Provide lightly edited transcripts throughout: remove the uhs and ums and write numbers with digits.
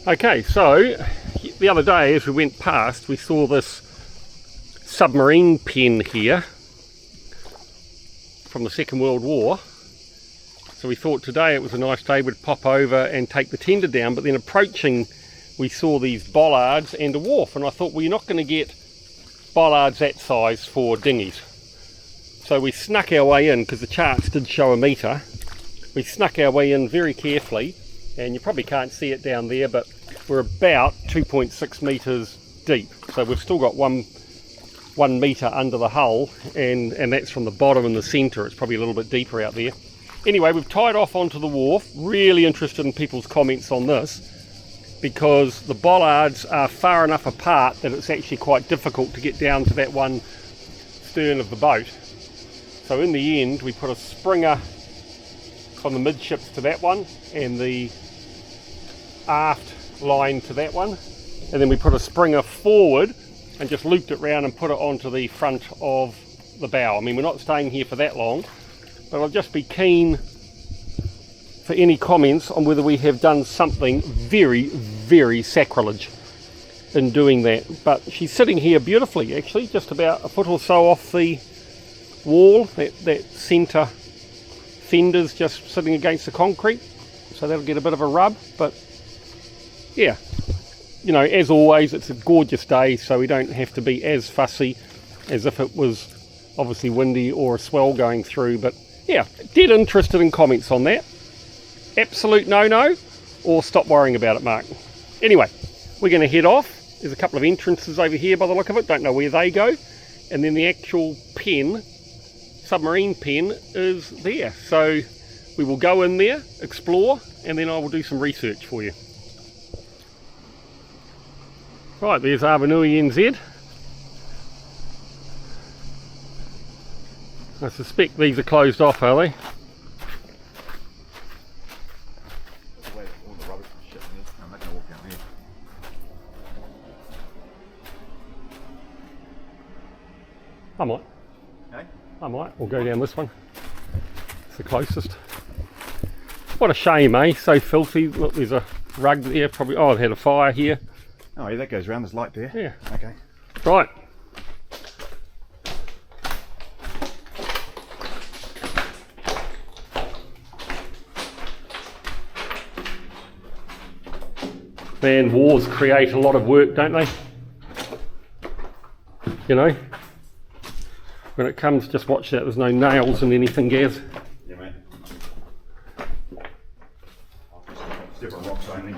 Okay, so the other day as we went past, we saw this submarine pen here from the Second World War. So we thought today it was a nice day, we'd pop over and take the tender down, but then approaching we saw these bollards and a wharf, and I thought, well, you're not going to get bollards that size for dinghies. So we snuck our way in, because the charts did show a metre. We snuck our way in very carefully, and you probably can't see it down there, but we're about 2.6 metres deep. So we've still got one metre under the hull, and that's from the bottom and the centre. It's probably a little bit deeper out there. Anyway, we've tied off onto the wharf. Really interested in people's comments on this, because the bollards are far enough apart that it's actually quite difficult to get down to that one stern of the boat. So in the end, we put a springer from the midships to that one, and the aft line to that one, and then we put a springer forward and just looped it round and put it onto the front of the bow. I mean, we're not staying here for that long, but I'll just be keen for any comments on whether we have done something very, very sacrilege in doing that. But she's sitting here beautifully, actually, just about a foot or so off the wall. That centre fender's just sitting against the concrete, so that'll get a bit of a rub. But yeah, you know, as always, it's a gorgeous day, so we don't have to be as fussy as if it was obviously windy or a swell going through. But yeah, dead interested in comments on that. Absolute no-no, or stop worrying about it, Mark. Anyway, we're going to head off. There's a couple of entrances over here by the look of it, don't know where they go, and then the actual pen, submarine pen, is there. So we will go in there, explore, and then I will do some research for you. Right, there's Awanui NZ. I suspect these are closed off, are they? I might. Okay. I might. We'll go down this one. It's the closest. What a shame, eh? So filthy. Look, there's a rug there. Probably. Oh, I've had a fire here. Oh, yeah, that goes round. There's light there. Yeah. Okay. Right. Man, wars create a lot of work, don't they? You know? When it comes, just watch that, there's no nails in anything, Gaz. Yeah, mate. Different rocks only.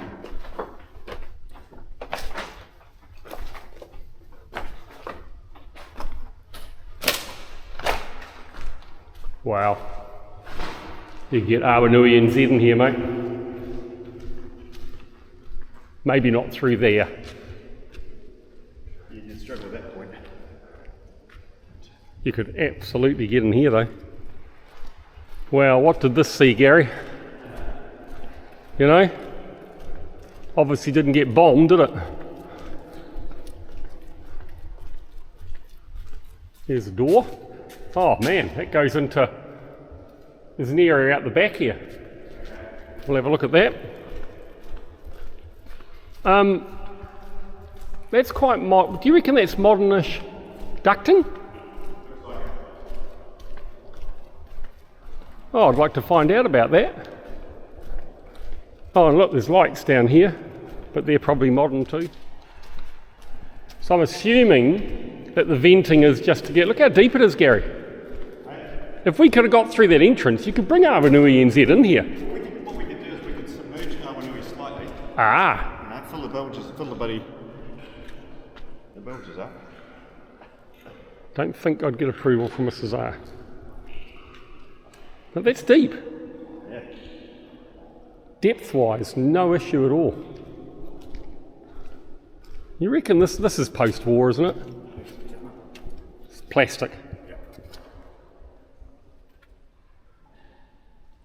Wow. You get Awanui NZ in here, mate. Maybe not through there. You'd struggle at that point. You could absolutely get in here though. Well, what did this see, Gary? You know? Obviously didn't get bombed, did it? Here's the door. Oh man, that goes into... There's an area out the back here. We'll have a look at that. That's quite do you reckon that's modernish ducting? Oh, I'd like to find out about that. Oh, and look, there's lights down here, but they're probably modern too. So I'm assuming that the venting is just to get... Look how deep it is, Gary. If we could have got through that entrance, you could bring Awanui NZ in here. What we could do is we could submerge Awanui slightly. Ah. You know, fill the bilges, fill the bilges up. Don't think I'd get approval from Mrs. R. But that's deep. Yeah. Depth-wise, no issue at all. You reckon this is post-war, isn't it? It's plastic. Yeah.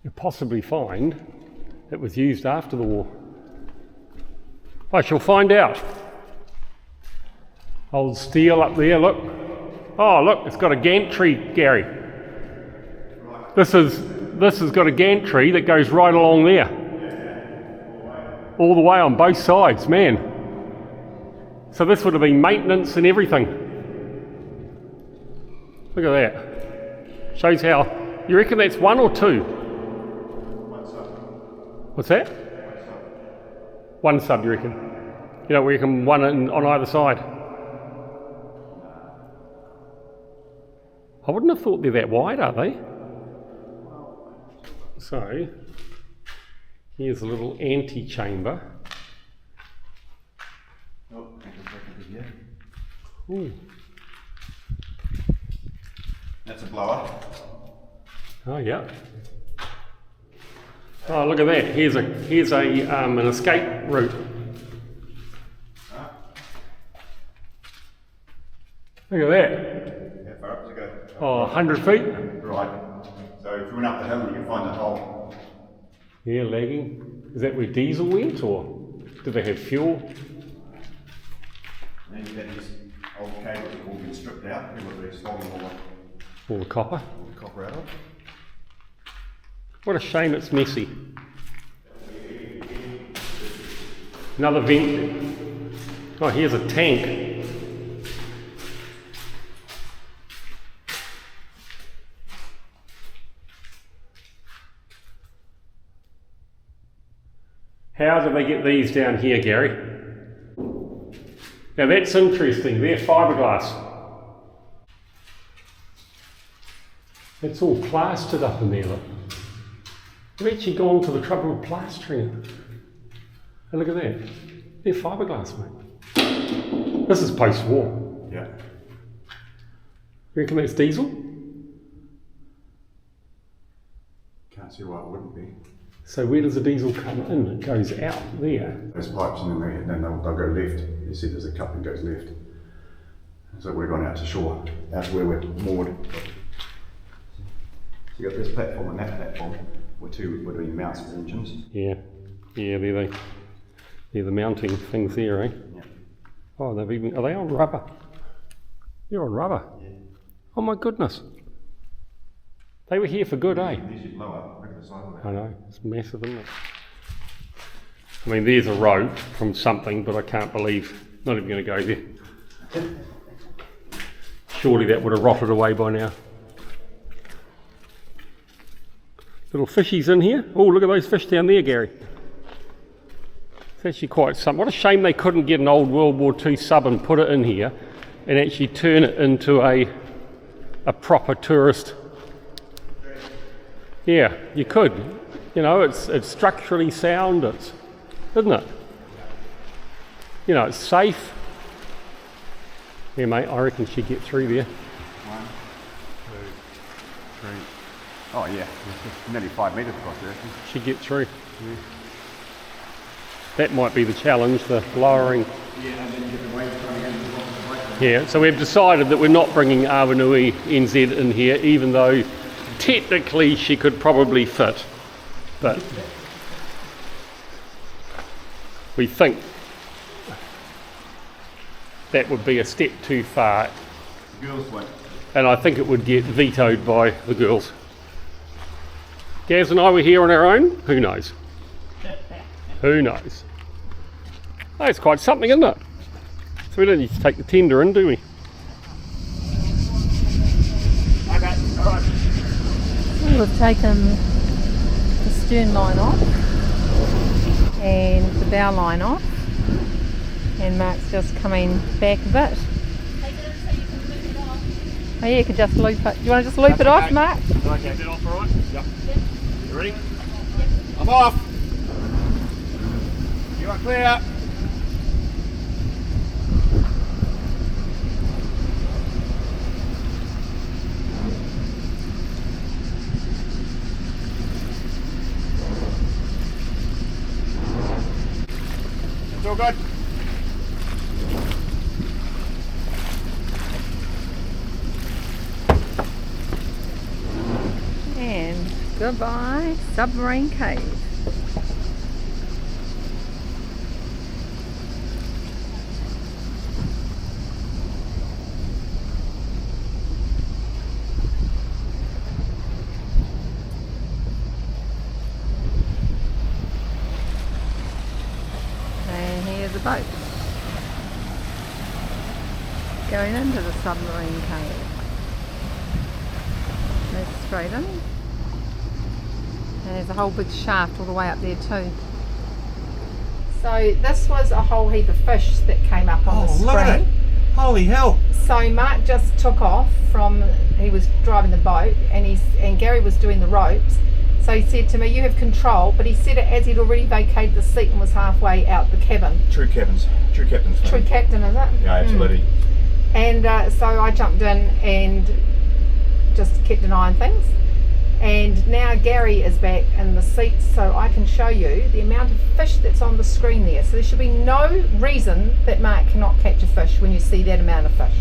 You'll possibly find it was used after the war. I shall find out. Old steel up there, look. Oh, look, it's got a gantry, Gary. This has got a gantry that goes right along there. all the way on both sides, man. So this would have been maintenance and everything. Look at that. Shows how, you reckon that's 1 or 2? What's that? 1 sub, you reckon? You don't reckon 1 on either side? I wouldn't have thought they're that wide, are they? So, here's a little ante-chamber. Ooh. That's a blower. Oh yeah. Oh, look at that. Here's an escape route. Look at that. How far up does it go? Oh, 100 feet. Right. So if you went up the hill, you can find that hole. Yeah, lagging. Is that where diesel went, or do they have fuel? And then you've got these old cables that all been stripped out. People have stolen All the copper. all the copper out of it. What a shame it's messy. Another vent. Oh, here's a tank. How do they get these down here, Gary? Now that's interesting, they're fiberglass. It's all plastered up in there, look. They've actually gone to the trouble of plastering it. And look at that, they're fiberglass, mate. This is post-war. Yeah. You reckon that's diesel? Can't see why it wouldn't be. So where does the diesel come in? It goes out there. Those pipes and then they'll go left. You see there's a cup that goes left. So we're going out to shore, out to where we're moored. So you got this platform and that platform, we're doing mounts for engines. Yeah, they're the mounting things there, eh? Yeah. Oh, are they on rubber? They're on rubber? Yeah. Oh my goodness. They were here for good, eh? These you blow up, look at the size of that. I know, it's massive, isn't it? I mean, there's a rope from something, but I can't believe, not even going to go there. Surely that would have rotted away by now. Little fishies in here. Oh, look at those fish down there, Gary. It's actually quite something. What a shame they couldn't get an old World War II sub and put it in here and actually turn it into a proper tourist. Yeah, you could. You know, it's structurally sound, isn't it? You know, it's safe. Yeah, mate, I reckon she'd get through there. 1, 2, 3. Oh yeah, it's nearly 5 metres across there. She'd get through. Yeah. That might be the challenge, the lowering. Yeah, and then you get the waves coming in. Yeah, so we've decided that we're not bringing Awanui NZ in here, even though technically she could probably fit, but we think that would be a step too far. The girls won't. And I think it would get vetoed by the girls. Gaz and I were here on our own, who knows? Who knows? Oh, it's quite something, isn't it? So we don't need to take the tender in, do we? Okay, alright. We've taken the stern line off and the bow line off, and Mark's just coming back a bit. Oh yeah, you could just loop it. Do you want to just loop it off, Mark? Okay, is that off alright? Yep. You ready? Yep. I'm off! You are clear! It's all good. And goodbye, Submarine Cave. the boat. Going into the submarine cave. That's straight in. And there's a whole big shaft all the way up there too. So this was a whole heap of fish that came up on the screen. Look at it. Holy hell. So Mark just took off from, he was driving the boat and Gary was doing the ropes. So he said to me, you have control, but he said it as he'd already vacated the seat and was halfway out the cabin. True captain's True captain, is it? Yeah, absolutely. And so I jumped in and just kept an eye on things. And now Gary is back in the seat, so I can show you the amount of fish that's on the screen there. So there should be no reason that Mark cannot catch a fish when you see that amount of fish.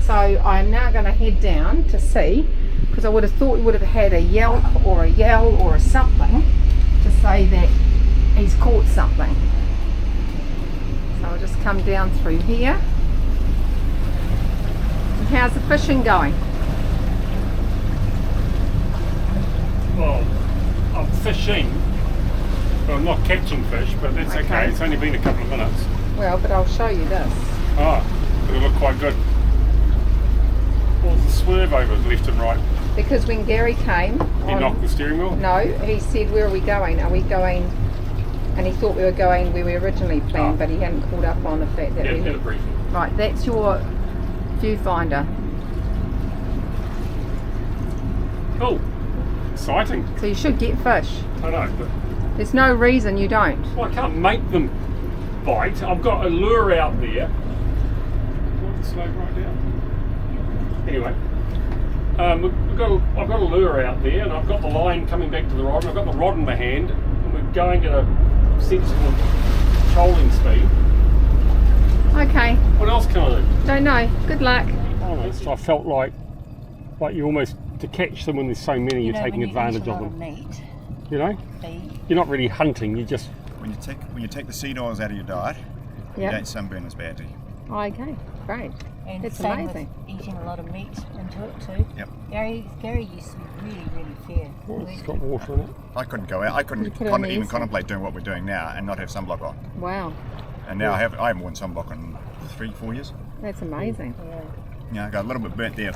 So I'm now going to head down to see, because I would have thought we would have had a yelp or a yell or a something to say that he's caught something. So I'll just come down through here. And how's the fishing going? Well, I'm fishing, but I'm not catching fish, but that's okay. It's only been a couple of minutes. Well, but I'll show you this. Oh, it'll look quite good. What was the swerve over left and right? Because when Gary came, He knocked the steering wheel? no, he said, where are we going? Are we going? And he thought we were going where we originally planned, but he hadn't caught up on the fact that Yeah, we had a briefing. Right, that's your viewfinder. Cool. Exciting. So you should get fish. I know, but There's no reason you don't. well, I can't make them bite. I've got a lure out there. Want to slow right down? Anyway, I've got a lure out there, and I've got the line coming back to the rod, and I've got the rod in my hand, and we're going at a sensible trolling speed. Okay, What else can I do? don't know. Good luck. Honest, I felt like you almost, to catch them when there's so many, you're taking advantage of them. Meat, You know, feed. you're not really hunting. You just When you take the seed oils out of your diet, you Yeah. don't sunburn as badly. Okay, great. And That's same amazing. with eating a lot of meat into it too. Yep. Gary used to be really fair. oh, it's got water in it. I couldn't go out. I couldn't You put it on the even inside? contemplate doing what we're doing now and not have sunblock on. Wow, And now I haven't worn sunblock in 3-4 years. that's amazing. I got a little bit burnt there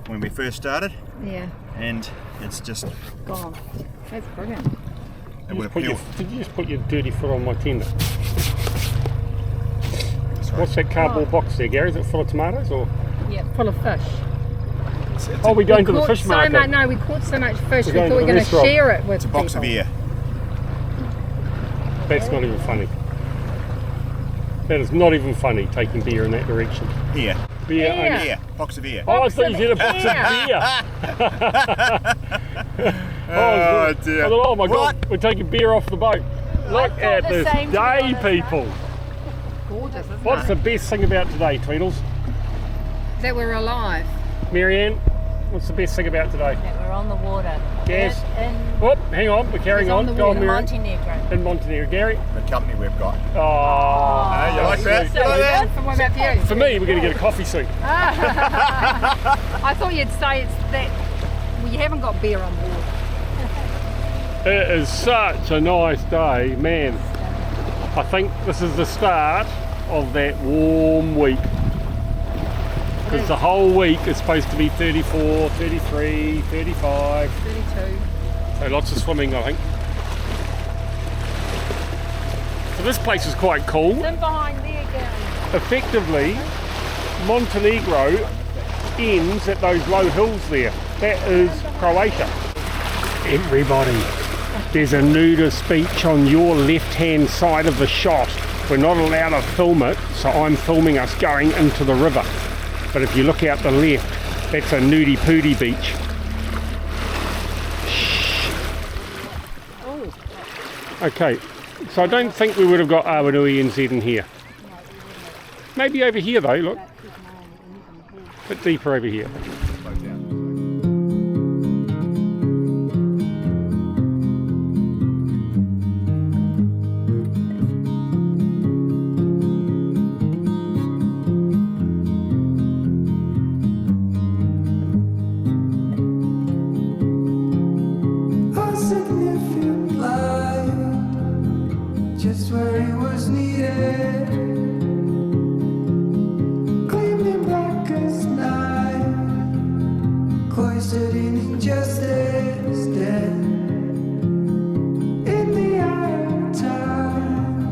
when we first started, Yeah, and it's just gone. That's brilliant. it would appeal. Did you just put your dirty foot on my tender? Sorry. What's that cardboard box there, Gary? Is it full of tomatoes or? Yeah, full of fish. Oh, we're going to the Caught fish so market. much, no, we caught so much fish, we We're going thought we to were the going to restaurant. share it with It's a box of people. air. That's not even funny. That is not even funny, taking beer in that direction. Air. Beer Yeah. only. Air. Box of air. Oh, I thought you said a box of beer. Oh, dear. I thought, oh my God, What? we're taking beer off the boat. Look thought at the this same, to be day, honest. people. Gorgeous, isn't What's the it? best thing about today, Tweedles? That we're alive. Maryanne, what's the best thing about today? That we're on the water. Yes. In Oh, hang on, we're carrying It's on on. the Go on, water, Maryanne. Montenegro. In Montenegro. Gary? The company we've got. Oh, you like that? sweet. You like that? And what about you? For me, we're going to get a coffee soon. I thought you'd say it's that we haven't got beer on board. It is such a nice day, man. I think this is the start of that warm week. Because the whole week is supposed to be 34, 33, 35. 32. So lots of swimming, I think. So this place is quite cool. In behind there, Gary. Effectively, Montenegro ends at those low hills there. That is Croatia. Everybody, there's a nudist beach on your left-hand side of the shot. We're not allowed to film it, so I'm filming us going into the river. But if you look out the left, that's a nudie pootie beach. Okay, so I don't think we would have got Awanui NZ in here. Maybe over here though, look. A bit deeper over here. A significant light, just where it was needed. interested in injustice, dead in the eye of time.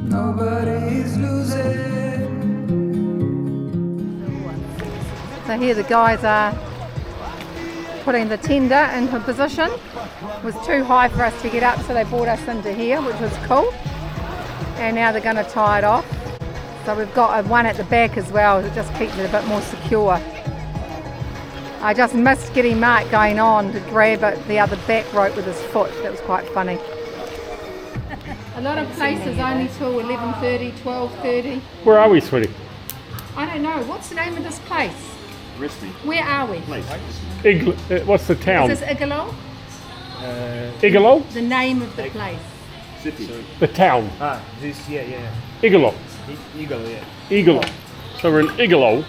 Nobody is losing. So here the guys are putting the tender into position. It was too high for us to get up, so they brought us into here, which was cool. And now they're going to tie it off. So we've got one at the back as well, that just keeps it a bit more secure. I just missed getting Mark going on to grab the other back rope with his foot. That was quite funny. A lot of places only till 11:30, 12:30. Where are we, sweetie? I don't know. What's the name of this place? Rest me. Where are we? What's the town? Is this Igalo? Igalo? The name of the place. City. The town. This, yeah. Igalo. Igalo, yeah. Igalo. So we're in Igalo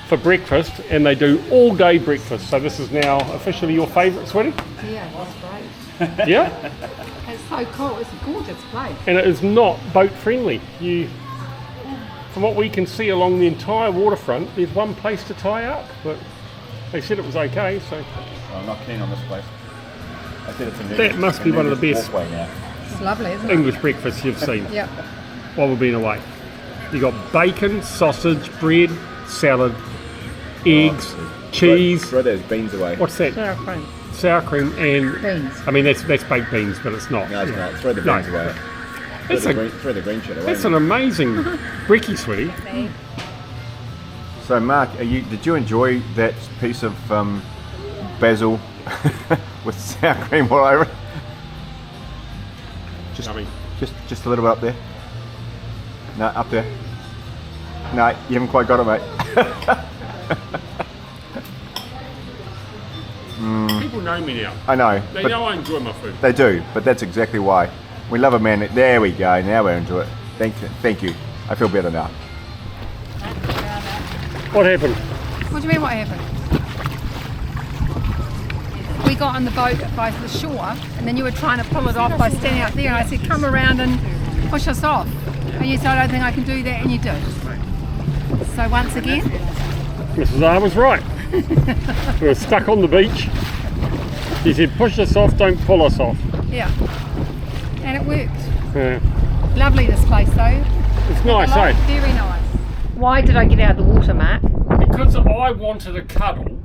for breakfast, and they do all day breakfast. So this is now officially your favourite, sweetie? Yeah, that's great. Yeah? It's so cool. It's a gorgeous place. And it is not boat friendly. From what we can see along the entire waterfront, there's one place to tie up, but they said it was okay, so. I'm not keen on this place. I said it's a That must be one of the best It's lovely, isn't it? English breakfasts you've seen Yep. while we've been away. You got bacon, sausage, bread, salad, eggs, cheese. Throw those beans away. What's that? Sour cream. Sour cream and Beans. I mean that's baked beans, but it's not. No, it's not. Throw the No. beans away. It's Throw the green shit away. That's an amazing brekkie, sweetie. So, Mark, did you enjoy that piece of basil with sour cream all over it? Just a little bit up there. No, up there. No, you haven't quite got it, mate. People know me now. I know. They but know I enjoy my food. they do, but that's exactly why. We love a man. There we go. Now we're into it. Thank you. I feel better now. What happened? What do you mean what happened? We got on the boat by the shore and then you were trying to pull it off by standing out there and I said come around and push us off. And you said I don't think I can do that and you did. So once again. Mrs. R was right. We were stuck on the beach. She said push us off, don't pull us off. Yeah. And it worked. Yeah. Lovely this place though. It's nice, eh? Very nice. Why did I get out of the water, Mark? Because I wanted a cuddle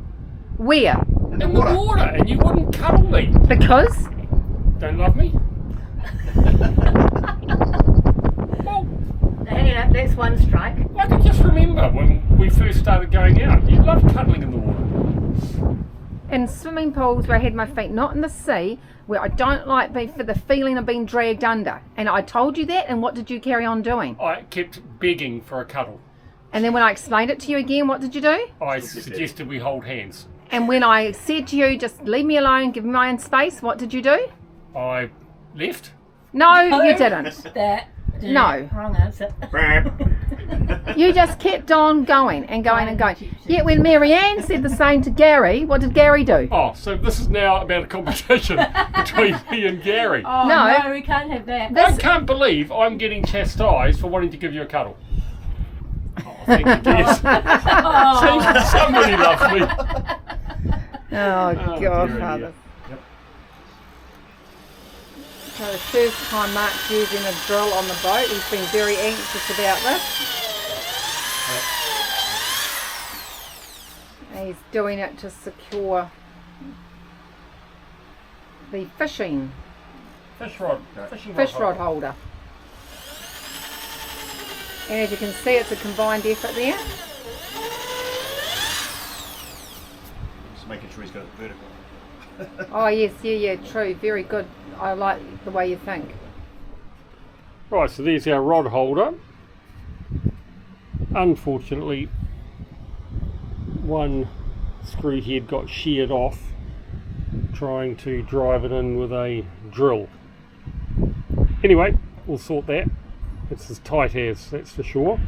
Where? in the water and you wouldn't cuddle me. Because? Don't love me? Well, Hanging up, that's one strike. I can just remember when we first started going out. You loved cuddling in the water. In swimming pools where I had my feet not in the sea, where I don't like for the feeling of being dragged under. And I told you that, and what did you carry on doing? I kept begging for a cuddle. And then when I explained it to you again, what did you do? I suggested we hold hands. And when I said to you, just leave me alone, give me my own space, what did you do? I left. No, you didn't. That. No. Wrong answer. You just kept on going and going and going. Yet when Maryanne said the same to Gary, what did Gary do? Oh, so this is now about a competition between me and Gary. Oh, No. no, we can't have that. I can't believe I'm getting chastised for wanting to give you a cuddle. Oh, thank you, dears. See, somebody loves me. Oh, dear, God, dear. Father. Yep. So the first time Mark's using a drill on the boat, he's been very anxious about this. And he's doing it to secure the fish rod holder. And as you can see, it's a combined effort there. Just making sure he's got it vertical. Oh yes, yeah, true, very good. I like the way you think. Right, so there's our rod holder. Unfortunately, one screw head got sheared off trying to drive it in with a drill. Anyway, we'll sort that. It's as tight as, that's for sure.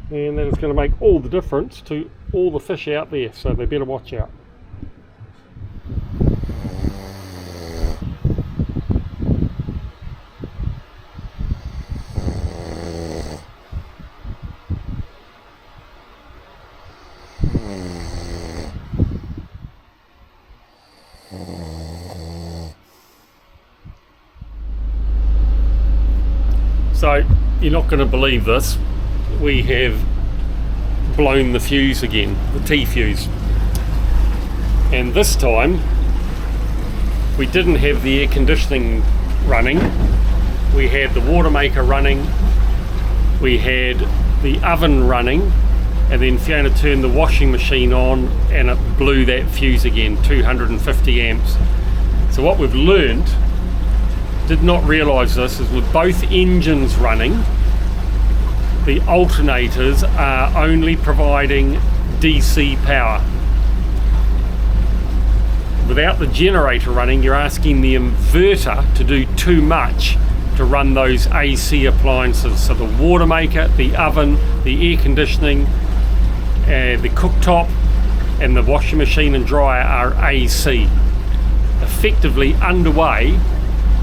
And that is going to make all the difference to all the fish out there, so they better watch out. So you're not going to believe this, we have blown the fuse again, the T fuse, and this time we didn't have the air conditioning running, we had the water maker running, we had the oven running, and then Fiona turned the washing machine on and it blew that fuse again, 250 amps. So what we've learned, did not realise this, is with both engines running, the alternators are only providing DC power. Without the generator running, you're asking the inverter to do too much to run those AC appliances. So the water maker, the oven, the air conditioning, the cooktop and the washing machine and dryer are AC. Effectively underway,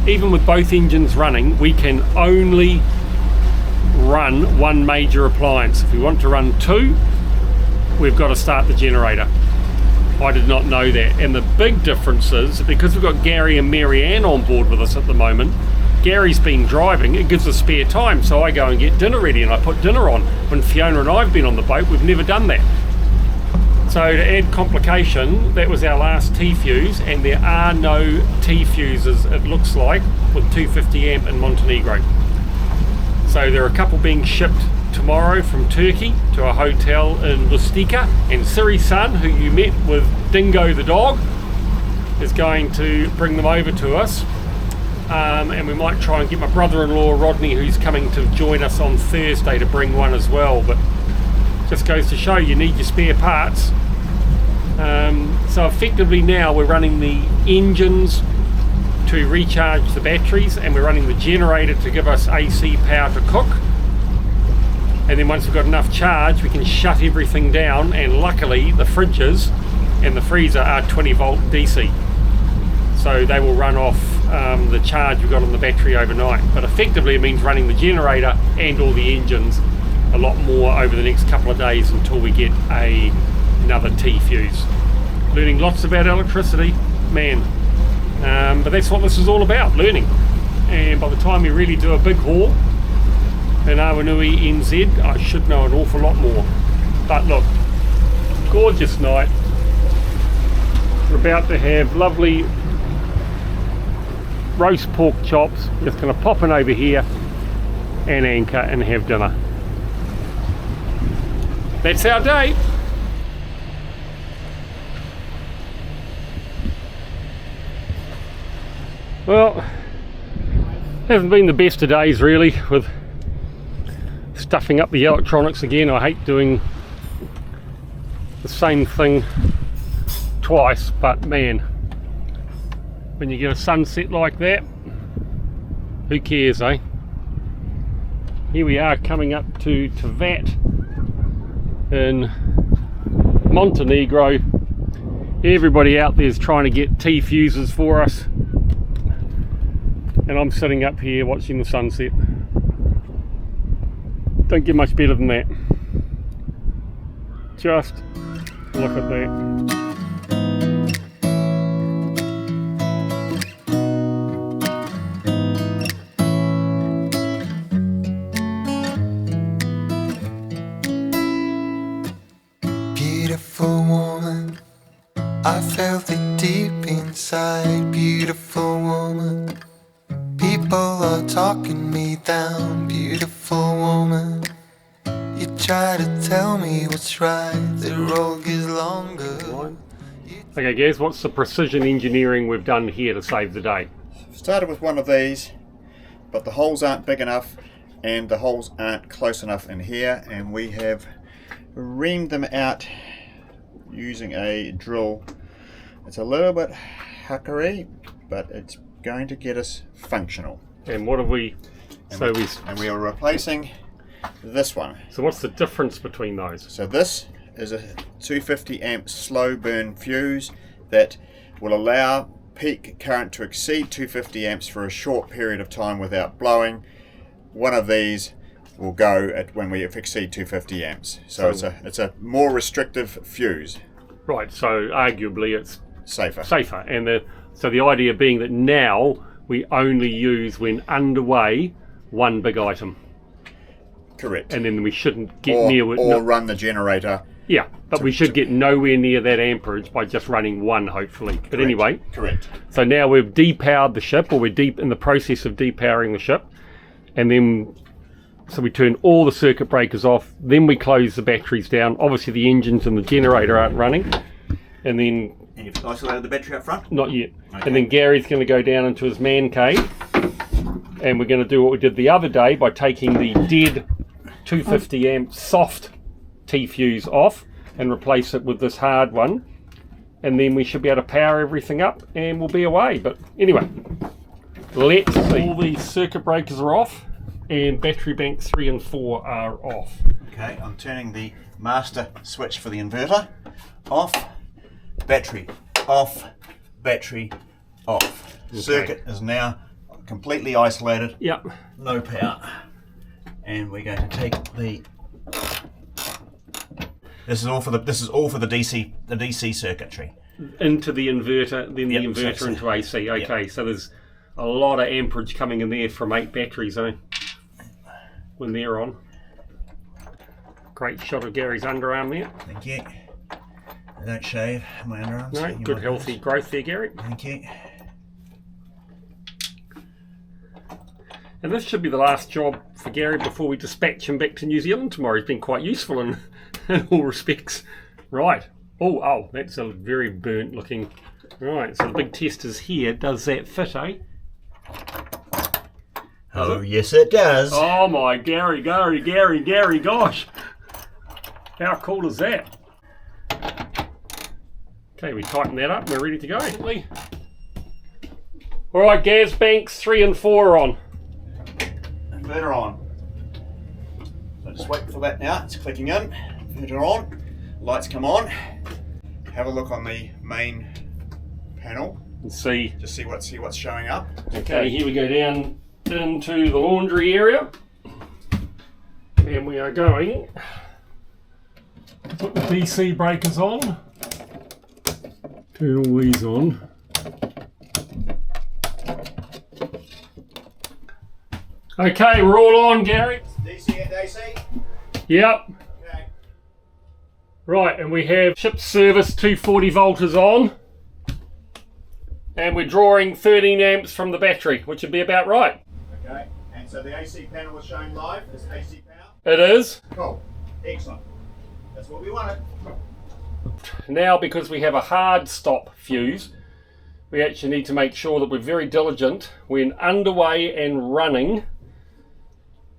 even with both engines running, we can only run one major appliance. If we want to run two, we've got to start the generator. I did not know that. And the big difference is, because we've got Gary and Maryanne on board with us at the moment, Gary's been driving, it gives us spare time, so I go and get dinner ready and I put dinner on. When Fiona and I have been on the boat, we've never done that. So to add complication, that was our last T fuse, and there are no T fuses, it looks like, with 250 amp in Montenegro. So there are a couple being shipped tomorrow from Turkey to a hotel in Lustica, and Siri's son, who you met with Dingo the dog, is going to bring them over to us. And we might try and get my brother-in-law Rodney, who's coming to join us on Thursday, to bring one as well. But just goes to show you need your spare parts. So effectively now we're running the engines to recharge the batteries, and we're running the generator to give us AC power to cook. And then once we've got enough charge, we can shut everything down, and luckily the fridges and the freezer are 20 volt DC. So they will run off the charge we've got on the battery overnight. But effectively it means running the generator and all the engines a lot more over the next couple of days until we get another T fuse. Learning lots about electricity, man. But that's what this is all about, learning. And by the time we really do a big haul in Awanui NZ, I should know an awful lot more. But look, gorgeous night. We're about to have lovely roast pork chops. Just going to pop in over here and anchor and have dinner. That's our day. Well, hasn't been the best of days really, with stuffing up the electronics again. I hate doing the same thing twice, but man, when you get a sunset like that, who cares, eh? Here we are coming up to Tivat in Montenegro. Everybody out there is trying to get T fuses for us, and I'm sitting up here watching the sunset. Don't get much better than that. Just look at that. Beautiful woman, I felt it deep inside. Beautiful woman, people are talking me down. Beautiful woman, you try to tell me what's right. The road gets longer. Okay guys, what's the precision engineering we've done here to save the day? Started with one of these, but the holes aren't big enough and the holes aren't close enough in here, and we have reamed them out using a drill. It's a little bit hackery, but it's going to get us functional. And what have we... And we are replacing this one. So what's the difference between those? So this is a 250 amp slow burn fuse that will allow peak current to exceed 250 amps for a short period of time without blowing. One of these will go at when we exceed 250 amps. So it's a more restrictive fuse. Right, so arguably it's safer. Safer. And so the idea being that now we only use when underway one big item. Correct. And then we shouldn't get or, near it. Or run the generator. Yeah, but we should get nowhere near that amperage by just running one, hopefully. But anyway. Correct. So now we've depowered the ship, or we're deep in the process of depowering the ship. And then, so we turn all the circuit breakers off. Then we close the batteries down. Obviously the engines and the generator aren't running. And then... And you've isolated the battery up front? Not yet. Okay. And then Gary's going to go down into his man cave. And we're going to do what we did the other day by taking the dead 250 amp soft T-fuse off and replace it with this hard one, and then we should be able to power everything up and we'll be away. But anyway, let's see. All the circuit breakers are off and battery banks 3 and 4 are off. Okay, I'm turning the master switch for the inverter off, battery off, battery off. Okay. Circuit is now completely isolated. Yep. No power. And we're going to take the... This is all for the DC circuitry. Into the inverter, then the Yep, inverter so- into AC. Okay, Yep. so there's a lot of amperage coming in there from 8 batteries, eh? When they're on. Great shot of Gary's underarm there. Thank you. I don't shave my underarms. No, You good might healthy notice. growth there, Gary. Thank you. And this should be the last job for Gary before we dispatch him back to New Zealand tomorrow. He's been quite useful in all respects. Right. Oh, that's a very burnt looking. Right, so the big test is here. Does that fit, eh? Oh, yes it does. Oh my, Gary, gosh. How cool is that? Okay, we tighten that up. We're ready to go. All right, gas banks 3 and 4 are on. Inverter on. So just wait for that now. It's clicking in. Inverter on. Lights come on. Have a look on the main panel. And see. Just see what's showing up. Okay, here we go down into the laundry area. And we are going to put the DC breakers on. Turn all these on. Okay, we're all on, Gary. DC and AC. Yep. Okay. Right, and we have ship service 240 volt is on. And we're drawing 13 amps from the battery, which would be about right. Okay. And so the AC panel is showing live. It's AC power. It is. Cool. Excellent. That's what we wanted. Now, because we have a hard stop fuse, we actually need to make sure that we're very diligent when underway and running.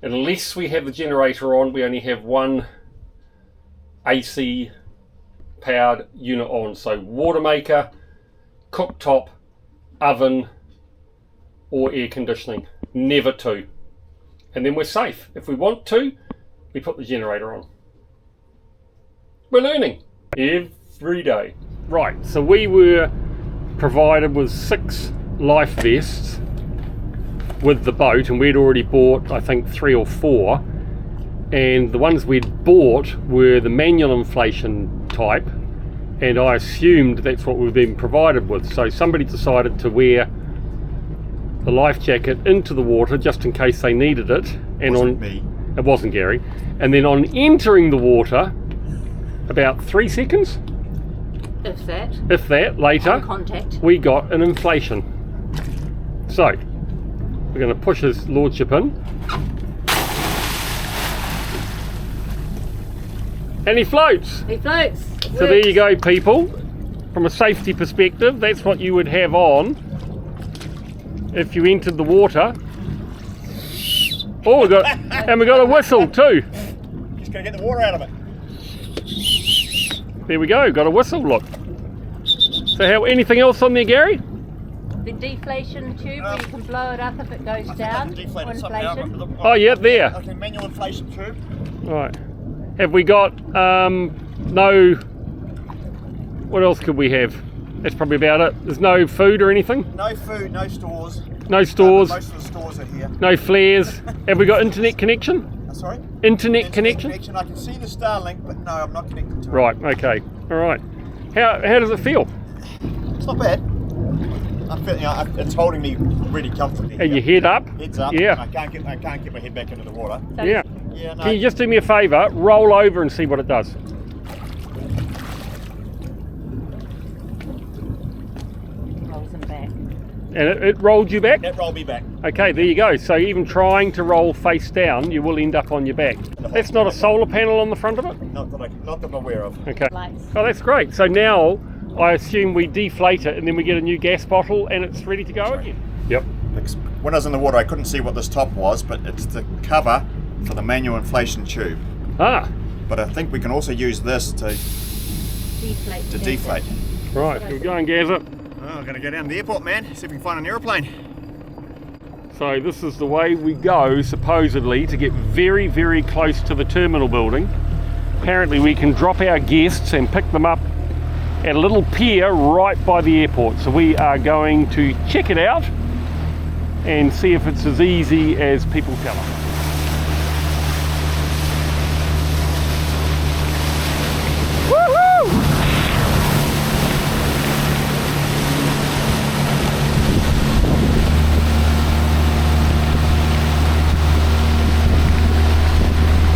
Unless we have the generator on, we only have one AC powered unit on. So water maker, cooktop, oven, or air conditioning. Never 2. And then we're safe. If we want to, we put the generator on. We're learning every day. Right, so we were provided with 6 life vests with the boat, and we'd already bought I think 3 or 4, and the ones we'd bought were the manual inflation type, and I assumed that's what we've been provided with. So somebody decided to wear the life jacket into the water just in case they needed it, and Wasn't me. It wasn't Gary. And then on entering the water, about 3 seconds, if that later, On contact. we got an inflation. So we're going to push his lordship in, and he floats. He floats. So there you go, people. From a safety perspective, that's what you would have on if you entered the water. Oh, we got a whistle too. Just gonna get the water out of it. There we go, got a whistle, look. So anything else on there, Gary? The deflation tube where you can blow it up if it goes down. Or inflation. Oh yeah, there. Okay, manual inflation tube. Right. Have we got no... What else could we have? That's probably about it. There's no food or anything? No food, no stores. No stores, Most of the stores are here. no flares. Have we got internet connection? Sorry? Internet connection? I can see the Starlink, but no, I'm not connected to it. Right, okay. All right. How does it feel? not bad. I'm feeling, it's holding me really comfortably. And your head up? Head's up. Yeah. I can't get my head back into the water. Yeah. Yeah, no. Can you just do me a favour? Roll over and see what it does. Rolls them back. And it rolled you back? That rolled me back. Okay, there you go. So even trying to roll face down, you will end up on your back. That's not a solar panel on the front of it? Not that I'm aware of. Okay. Lights. Oh, that's great. So now I assume we deflate it and then we get a new gas bottle and it's ready to go again. Yep. When I was in the water, I couldn't see what this top was, but it's the cover for the manual inflation tube. Ah, But I think we can also use this to deflate. right. We're going, Gazza. Oh, I'm going to go down to the airport, man. See if we can find an aeroplane. So this is the way we go, supposedly, to get very, very close to the terminal building. Apparently we can drop our guests and pick them up at a little pier right by the airport. So we are going to check it out and see if it's as easy as people tell us. Woohoo!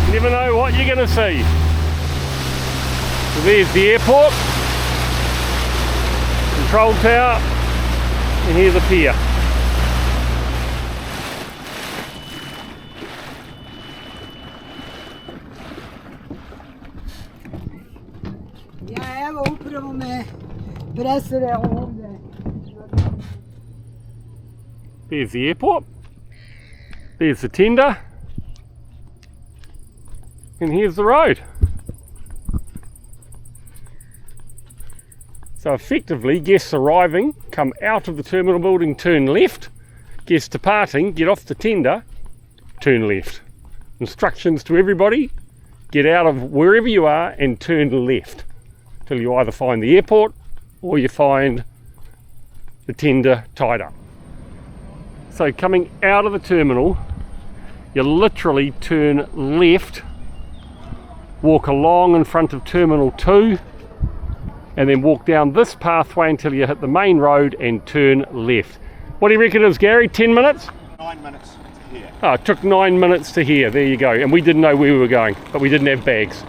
You never know what you're going to see. So there's the airport, control tower, and here's the pier. Ja, evo upravo me presere ovdje. There's the airport, there's the tender, and here's the road. So effectively, guests arriving, come out of the terminal building, turn left. Guests departing, get off the tender, turn left. Instructions to everybody, get out of wherever you are and turn left till you either find the airport or you find the tender tied up. So coming out of the terminal, you literally turn left, walk along in front of Terminal 2, and then walk down this pathway until you hit the main road and turn left. What do you reckon it is, Gary? 10 minutes? 9 minutes to here. Oh, it took 9 minutes to here. There you go. And we didn't know where we were going, but we didn't have bags.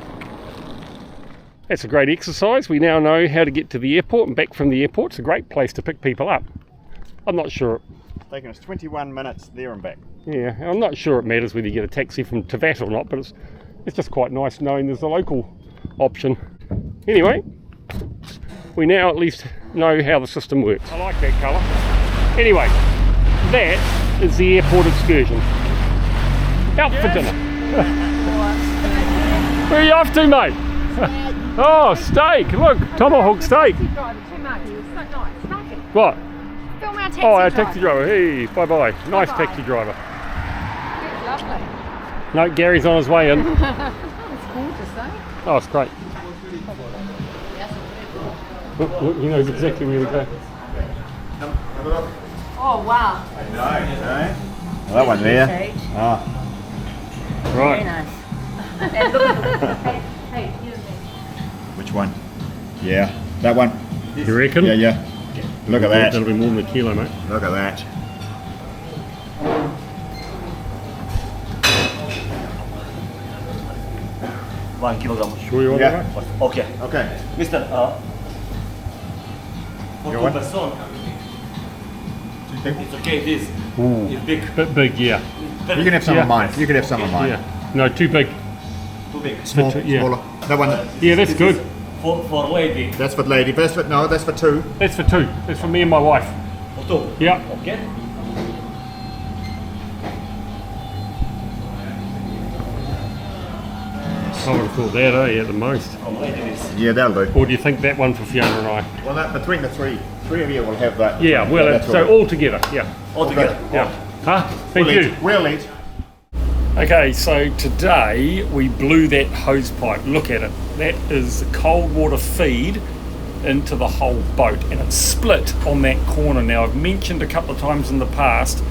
That's a great exercise. We now know how to get to the airport and back from the airport. It's a great place to pick people up. I'm not sure. It's taken us 21 minutes there and back. Yeah, I'm not sure it matters whether you get a taxi from Tivat or not, but it's just quite nice knowing there's a local option. Anyway, we now at least know how the system works. I like that colour. Anyway, that is the airport excursion. Out for dinner. Where are you off to, mate? Oh, steak. Look, tomahawk steak. Taxi driver too much. It's so nice. Snarky. What? Film our taxi Oh, our driver. taxi driver. Hey, bye-bye. Nice Bye-bye. taxi driver. That's lovely. No, Gary's on his way in. It's gorgeous, eh? Oh, it's great. Look, he knows exactly where to go. Oh wow. Well, that one there. Stage. Ah, Very Right. nice. And look at the, hey, here's me. which one? Yeah, that one. You reckon? Yeah, yeah. Look at That'll that. be more than a kilo, mate. Look at that. One kilogram. Sure you want Yeah. to Okay. Okay. Mister, for You two want? person, it's okay, this Ooh. is big. Bit big, yeah. You can have some Yeah. of mine. You can have some of mine. Yeah. No, too big. Too big. Small, Yeah. smaller. That one. Yeah, that's This good. is For lady. That's for lady. That's for, no, that's for two. That's for two. That's for me and my wife. For two. Yeah. Okay. I would have thought that, eh, at the most. For lady is. Yeah, that'll do. Or do you think that one for Fiona and I? Well, that, between the three of you will have that. Yeah, well, that's so all. all together, yeah. All together. Yeah. Huh? Thank We'll you. eat. We'll eat. Okay, so today we blew that hose pipe. Look at it. That is the cold water feed into the whole boat, and it's split on that corner. Now, I've mentioned a couple of times in the past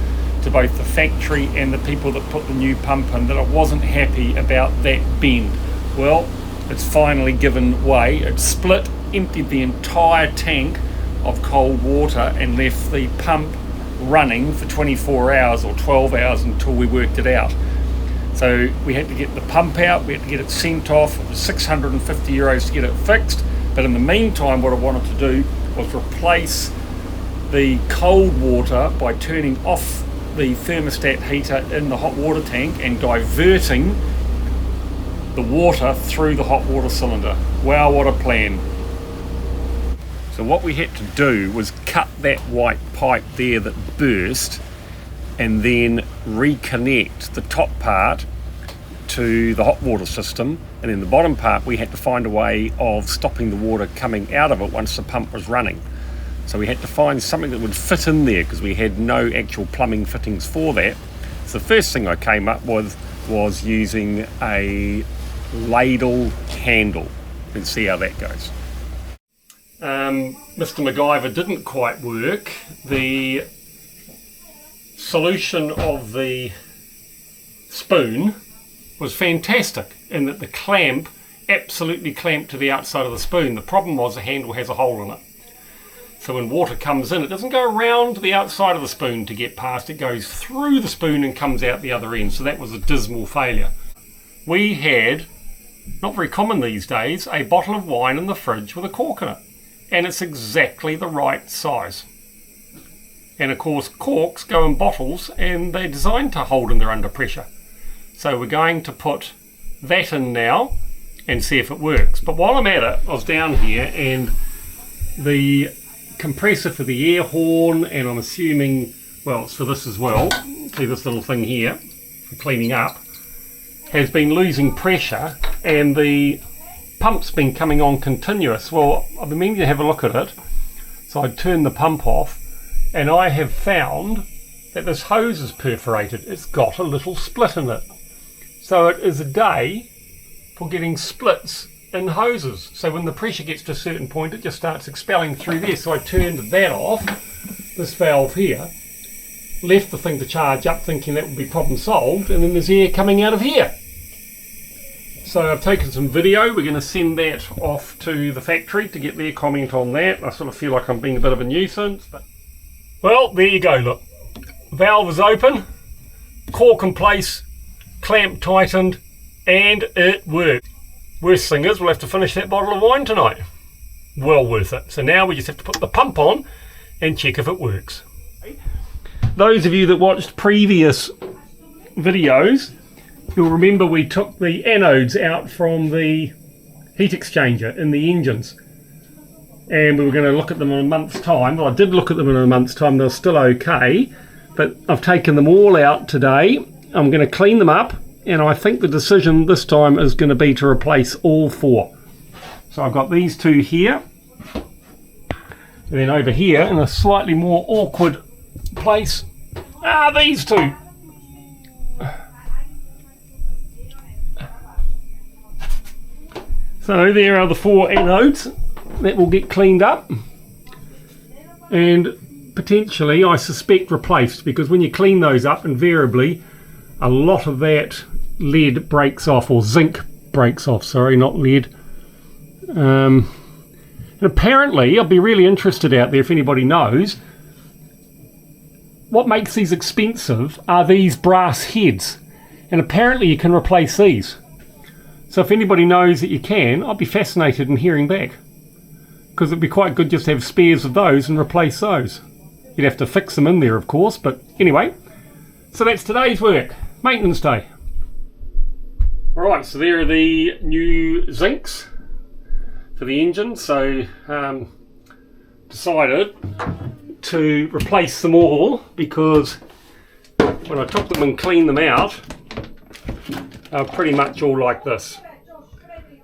to both the factory and the people that put the new pump in that I wasn't happy about that bend. Well, it's finally given way. It split, emptied the entire tank of cold water and left the pump running for 24 hours or 12 hours until we worked it out. So we had to get the pump out, we had to get it sent off. It was 650 euros to get it fixed, but in the meantime what I wanted to do was replace the cold water by turning off the thermostat heater in the hot water tank and diverting the water through the hot water cylinder. Wow, what a plan. So what we had to do was cut that white pipe there that burst and then reconnect the top part to the hot water system, and then the bottom part we had to find a way of stopping the water coming out of it once the pump was running. So we had to find something that would fit in there because we had no actual plumbing fittings for that. So the first thing I came up with was using a ladle handle. Let's see how that goes. Mr. MacGyver didn't quite work. The solution of the spoon was fantastic in that the clamp absolutely clamped to the outside of the spoon. The problem was the handle has a hole in it. So when water comes in, it doesn't go around the outside of the spoon to get past, it goes through the spoon and comes out the other end. So that was a dismal failure. We had, not very common these days, a bottle of wine in the fridge with a cork in it. And it's exactly the right size. And of course corks go in bottles and they're designed to hold in there under pressure. So we're going to put that in now and see if it works. But while I'm at it, I was down here and the compressor for the air horn, and I'm assuming, well, it's for this as well, see this little thing here for cleaning up, has been losing pressure and the pump's been coming on continuous. Well, I've been meaning to have a look at it, so I turned the pump off and I have found that this hose is perforated. It's got a little split in it. So it is a day for getting splits in hoses. So when the pressure gets to a certain point, it just starts expelling through there. So I turned that off, this valve here, left the thing to charge up thinking that would be problem solved, and then there's air coming out of here. So I've taken some video. We're going to send that off to the factory to get their comment on that. I sort of feel like I'm being a bit of a nuisance, but well, there you go. Look, valve is open, cork in place, clamp tightened, and it worked. Worst thing is we'll have to finish that bottle of wine tonight. Well worth it. So now we just have to put the pump on and check if it works. Those of you that watched previous videos, you'll remember we took the anodes out from the heat exchanger in the engines. And we were going to look at them in a month's time. Well, I did look at them in a month's time. They're still okay. But I've taken them all out today. I'm going to clean them up. And I think the decision this time is going to be to replace all four. So I've got these two here. And then over here, in a slightly more awkward place, these two. So there are the four anodes that will get cleaned up and potentially, I suspect, replaced, because when you clean those up, invariably a lot of that lead breaks off, or zinc breaks off, sorry, not lead. And apparently, I'll be really interested out there if anybody knows, what makes these expensive are these brass heads, and apparently you can replace these. So if anybody knows that you can, I'll be fascinated in hearing back, because it'd be quite good just to have spares of those and replace those. You'd have to fix them in there, of course, but anyway, so that's today's work, maintenance day. Alright, so there are the new zincs for the engine. So decided to replace them all because when I took them and cleaned them out, they were pretty much all like this.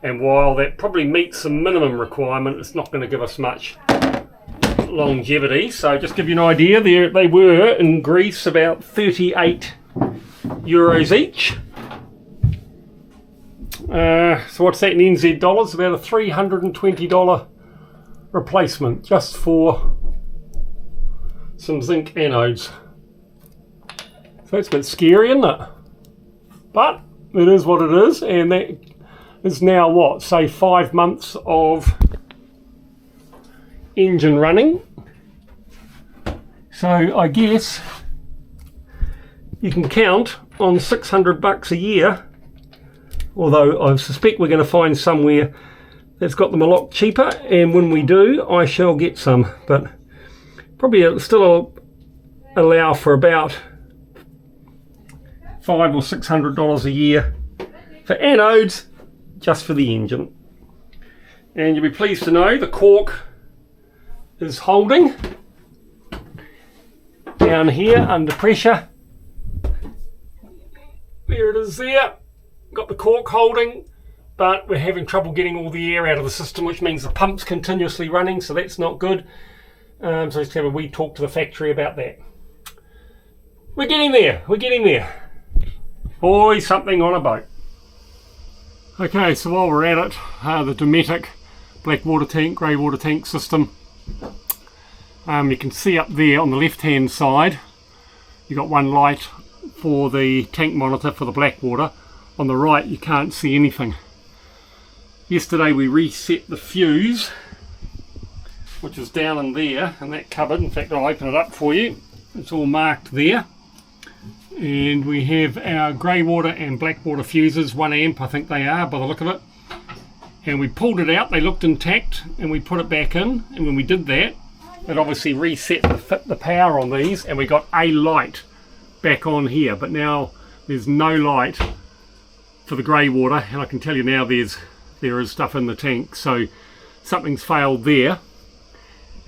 And while that probably meets the minimum requirement, it's not going to give us much longevity. So just give you an idea, they were in Greece about 38 euros each. So what's that in NZ dollars? About a $320 replacement just for some zinc anodes. So it's a bit scary, isn't it? But it is what it is, and that is now what, say 5 months of engine running. So I guess you can count on $600 a year, although I suspect we're going to find somewhere that's got them a lot cheaper, and when we do I shall get some, but probably still allow for about $500 or $600 a year for anodes just for the engine. And you'll be pleased to know the cork is holding down here under pressure. There it is there. Got the cork holding, but we're having trouble getting all the air out of the system, which means the pump's continuously running, so that's not good. So let's have a wee talk to the factory about that. We're getting there, we're getting there. Boy, something on a boat. Okay, so while we're at it, the Dometic black water tank, grey water tank system. You can see up there on the left hand side, you've got one light for the tank monitor for the black water. On the right you can't see anything. Yesterday we reset the fuse, which is down in there in that cupboard. In fact, I'll open it up for you. It's all marked there. And we have our grey water and black water fuses, 1 amp I think they are by the look of it. And we pulled it out, they looked intact, and we put it back in. And when we did that, it obviously reset the power on these, and we got a light back on here. But now there's no light for the grey water, and I can tell you now there is stuff in the tank, so something's failed there.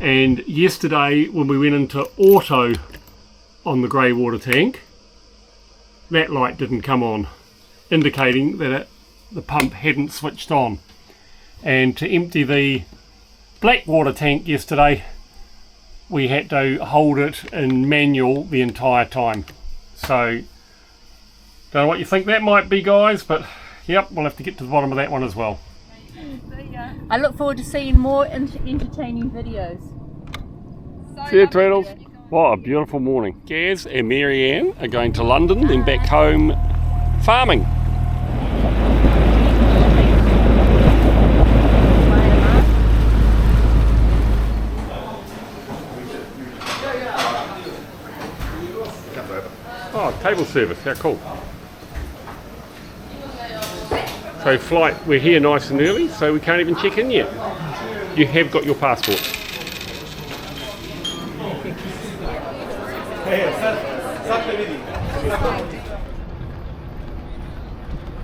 And yesterday when we went into auto on the grey water tank, that light didn't come on, indicating that the pump hadn't switched on. And to empty the black water tank yesterday, we had to hold it in manual the entire time. So don't know what you think that might be, guys, but yep, we'll have to get to the bottom of that one as well. I look forward to seeing more entertaining videos. See you, Treadles. What a beautiful morning. Gaz and Maryanne are going to London, then back home farming. Oh, table service, how cool. So flight, we're here nice and early, so we can't even check in yet. You have got your passport.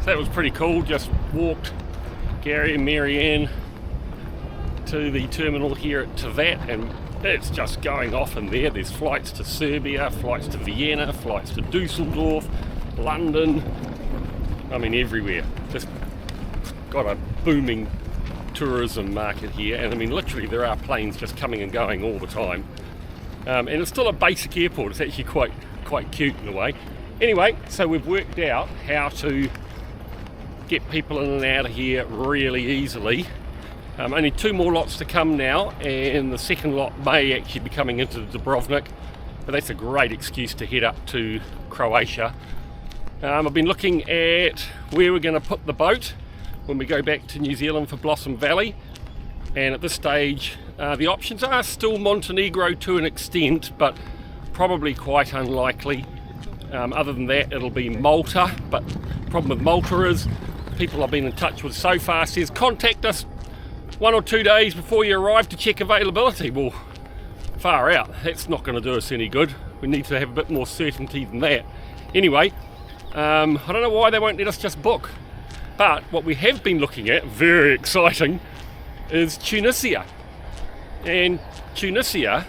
So that was pretty cool, just walked Gary and Maryanne to the terminal here at Tivat, and it's just going off in there. There's flights to Serbia, flights to Vienna, flights to Dusseldorf, London, I mean everywhere. Just got a booming tourism market here, and I mean literally there are planes just coming and going all the time. And it's still a basic airport. It's actually quite cute in a way. Anyway, so we've worked out how to get people in and out of here really easily. Only 2 more lots to come now, and the second lot may actually be coming into Dubrovnik, but that's a great excuse to head up to Croatia. I've been looking at where we're going to put the boat when we go back to New Zealand for Blossom Valley, and at this stage the options are still Montenegro to an extent, but probably quite unlikely. Other than that, it'll be Malta, but the problem with Malta is people I've been in touch with so far says contact us 1 or 2 days before you arrive to check availability. Well, far out, that's not going to do us any good. We need to have a bit more certainty than that. Anyway, I don't know why they won't let us just book, but what we have been looking at, very exciting, is Tunisia. And Tunisia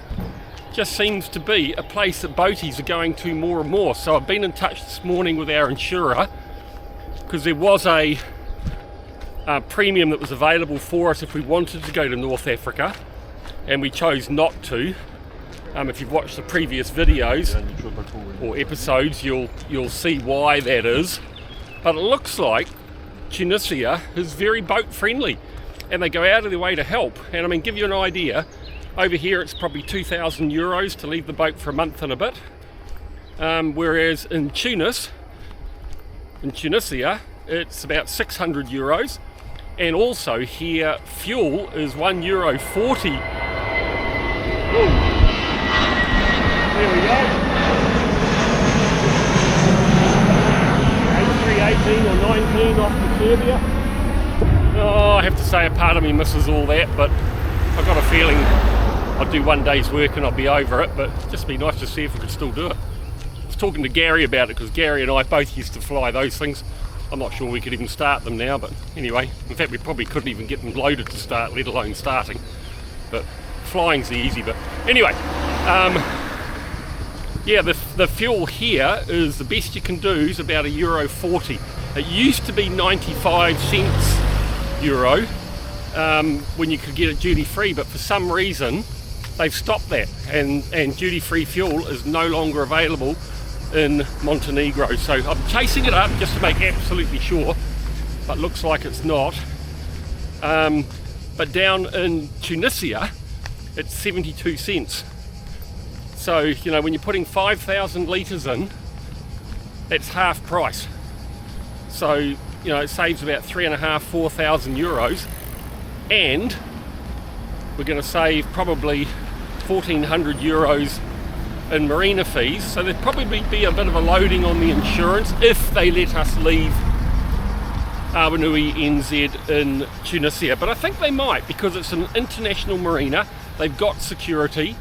just seems to be a place that boaties are going to more and more. So I've been in touch this morning with our insurer, because there was a premium that was available for us if we wanted to go to North Africa, and we chose not to. If you've watched the previous videos or episodes, you'll see why that is. But it looks like Tunisia is very boat friendly, and they go out of their way to help. And I mean, give you an idea, over here it's probably 2,000 euros to leave the boat for a month and a bit, whereas in Tunisia it's about 600 euros. And also here fuel is €1.40 clean off the curb here. Oh, I have to say a part of me misses all that, but I've got a feeling I'll do one day's work and I'll be over it, but it'd just be nice to see if we could still do it. I was talking to Gary about it because Gary and I both used to fly those things. I'm not sure we could even start them now, but anyway, in fact we probably couldn't even get them loaded to start, let alone starting. But flying's the easy bit. Anyway, yeah, the fuel here is the best you can do is about €1.40. It used to be 95 cents euro when you could get it duty free, but for some reason they've stopped that, and duty free fuel is no longer available in Montenegro. So I'm chasing it up just to make absolutely sure, but looks like it's not. But down in Tunisia it's 72 cents. So, you know, when you're putting 5,000 litres in, it's half price. So, you know, it saves about 3,500–4,000 euros, and we're going to save probably 1,400 euros in marina fees. So there'd probably be a bit of a loading on the insurance if they let us leave Awanui NZ in Tunisia, but I think they might, because it's an international marina. They've got security,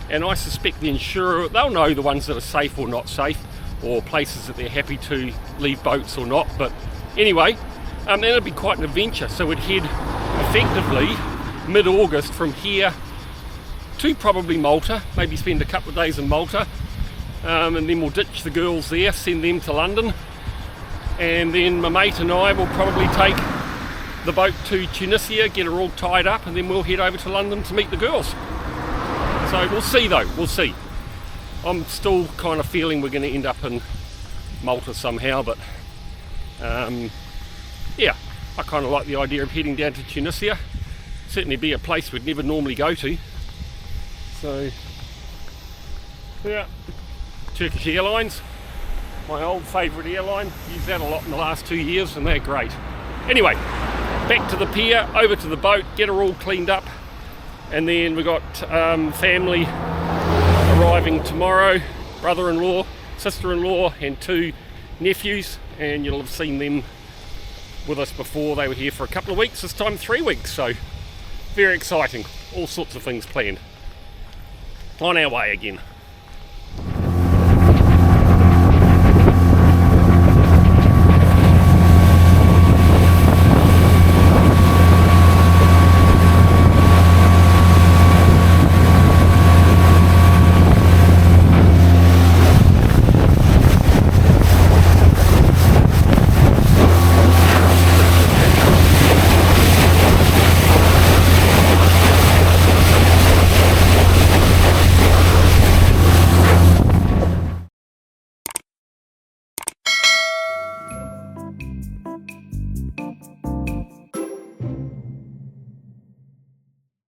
and I suspect the insurer, they'll know the ones that are safe or not safe, or places that they're happy to leave boats or not. But anyway, then it'd be quite an adventure. So we'd head effectively mid-August from here to probably Malta, maybe spend a couple of days in Malta, and then we'll ditch the girls there, send them to London, and then my mate and I will probably take the boat to Tunisia, get her all tied up, and then we'll head over to London to meet the girls. So we'll see though, we'll see. I'm still kind of feeling we're going to end up in Malta somehow, but yeah, I kind of like the idea of heading down to Tunisia. Certainly be a place we'd never normally go to. So yeah, Turkish Airlines, my old favourite airline. Used that a lot in the last 2 years and they're great. Anyway, back to the pier, over to the boat, get her all cleaned up, and then we got family arriving tomorrow, brother-in-law, sister-in-law and 2 nephews, and you'll have seen them with us before. They were here for a couple of weeks, this time 3 weeks, so very exciting, all sorts of things planned. On our way again.